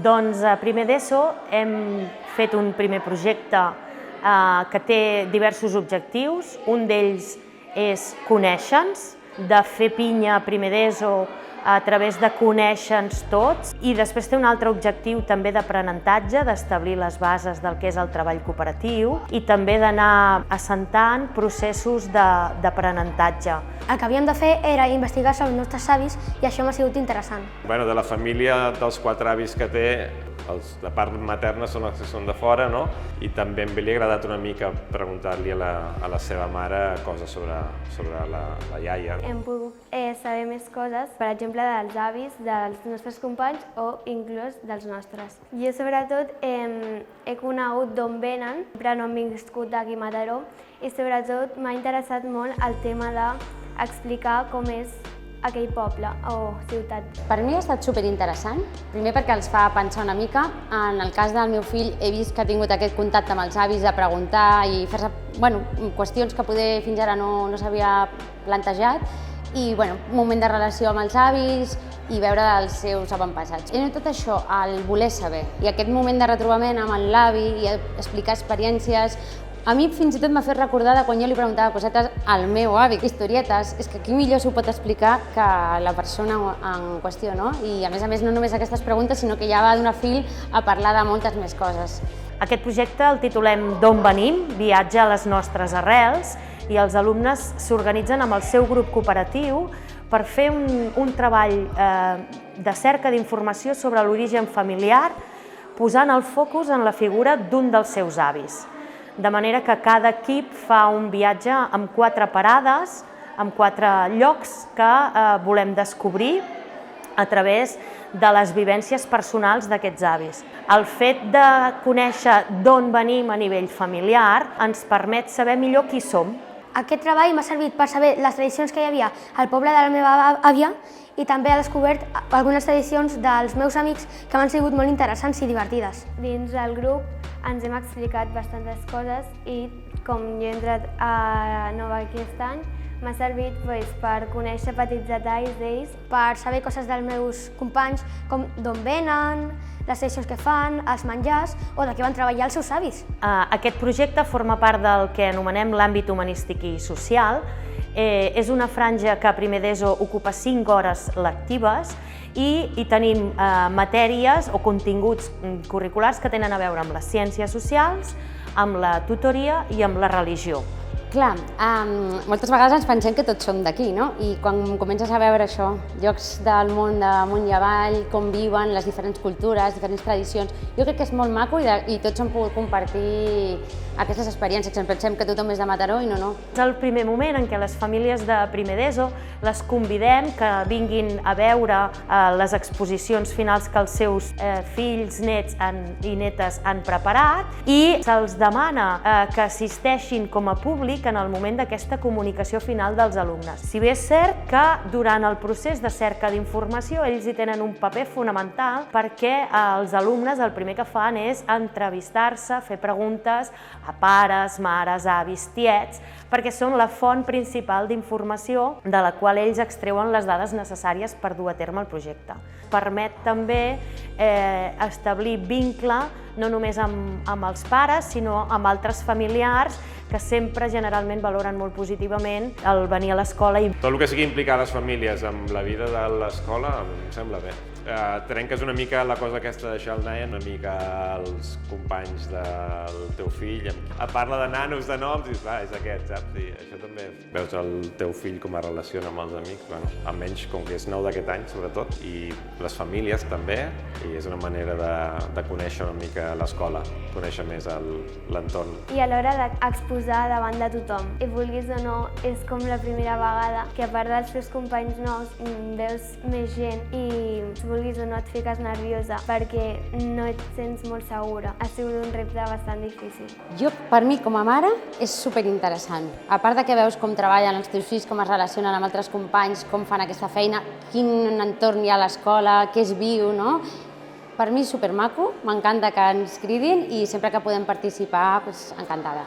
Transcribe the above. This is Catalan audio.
Doncs a primer d'ESO hem fet un primer projecte que té diversos objectius. Un d'ells és conèixer-nos, de fer pinya a primer d'ESO a través de conèixer-nos tots, i després té un altre objectiu també d'aprenentatge, d'establir les bases del que és el treball cooperatiu i també d'anar assentant processos d'aprenentatge. El que havíem de fer era investigar sobre els nostres avis i això m'ha sigut interessant. De la família dels 4 avis que té, els de part materna són els que són de fora, no? I també a ell li ha agradat una mica preguntar-li a la seva mare coses sobre la iaia. Hem pogut saber més coses, per exemple, dels avis, dels nostres companys o inclús dels nostres. Jo sobretot he conegut d'on venen, però no hem viscut aquí a Mataró, i sobretot m'ha interessat molt el tema d'explicar com és aquell poble o ciutat. Per mi ha estat superinteressant, primer perquè els fa pensar una mica. En el cas del meu fill he vist que ha tingut aquest contacte amb els avis de preguntar i fer-se qüestions que poder fins ara no s'havia plantejat, i un moment de relació amb els avis i veure els seus avantpassats. He notat això, el voler saber, i aquest moment de retrobament amb l'avi i explicar experiències. A mi fins i tot m'ha fet recordar de quan jo li preguntava cosetes al meu avi, historietes. És que qui millor s'ho pot explicar que la persona en qüestió, no? I a més no només aquestes preguntes, sinó que ja va donar fil a parlar de moltes més coses. Aquest projecte el titulem D'on venim? Viatge a les nostres arrels, i els alumnes s'organitzen amb el seu grup cooperatiu per fer un treball de cerca d'informació sobre l'origen familiar, posant el focus en la figura d'un dels seus avis. De manera que cada equip fa un viatge amb 4 parades, amb 4 llocs que volem descobrir a través de les vivències personals d'aquests avis. El fet de conèixer d'on venim a nivell familiar ens permet saber millor qui som. Aquest treball m'ha servit per saber les tradicions que hi havia al poble de la meva àvia, i també he descobert algunes tradicions dels meus amics que m'han sigut molt interessants i divertides. Dins del grup ens hem explicat bastantes coses i com jo he entrat a nova aquest any, m'ha servit per conèixer petits detalls d'ells, per saber coses dels meus companys, com d'on venen, les tradicions que fan, els menjars o de què van treballar els seus avis. Aquest projecte forma part del que anomenem l'àmbit humanístic i social. És una franja que a primer d'ESO ocupa 5 hores lectives i tenim matèries o continguts curriculars que tenen a veure amb les ciències socials, amb la tutoria i amb la religió. Clar, moltes vegades ens pensem que tots som d'aquí, no? I quan comences a veure això, llocs del món d'amunt i avall, com viuen, les diferents cultures, diferents tradicions, jo crec que és molt maco i tots hem pogut compartir aquestes experiències. Ens pensem que tothom és de Mataró i no. És el primer moment en què les famílies de primer d'ESO les convidem que vinguin a veure les exposicions finals que els seus fills, nets i netes han preparat, i se'ls demana que assisteixin com a públic en el moment d'aquesta comunicació final dels alumnes. Si bé és cert que durant el procés de cerca d'informació ells hi tenen un paper fonamental, perquè els alumnes el primer que fan és entrevistar-se, fer preguntes a pares, mares, avis, tiets, perquè són la font principal d'informació de la qual ells extreuen les dades necessàries per dur a terme el projecte. Permet també establir vincle no només amb els pares, sinó amb altres familiars que sempre generalment valoren molt positivament el venir a l'escola. Tot el que sigui implicar les famílies amb la vida de l'escola em sembla bé. Trenques una mica la cosa aquesta de deixar el nen, una mica els companys del teu fill. Parla de nanos, de noms, i és aquest, saps? I això també veus el teu fill com es relaciona amb els amics, almenys com que és nou d'aquest any, sobretot, i les famílies també, i és una manera de conèixer una mica l'escola, conèixer més l'entorn. I a l'hora d'exposar davant de tothom, i vulguis o no, és com la primera vegada que a part dels teus companys nous veus més gent i vulguis o no et fiques nerviosa perquè no et sents molt segura. Ha sigut un repte bastant difícil. Per mi, com a mare, és superinteressant. A part de que veus com treballen els teus fills, com es relacionen amb altres companys, com fan aquesta feina, quin entorn hi ha a l'escola, què es viu, no? Per mi és supermaco, m'encanta que ens cridin i sempre que podem participar, encantada.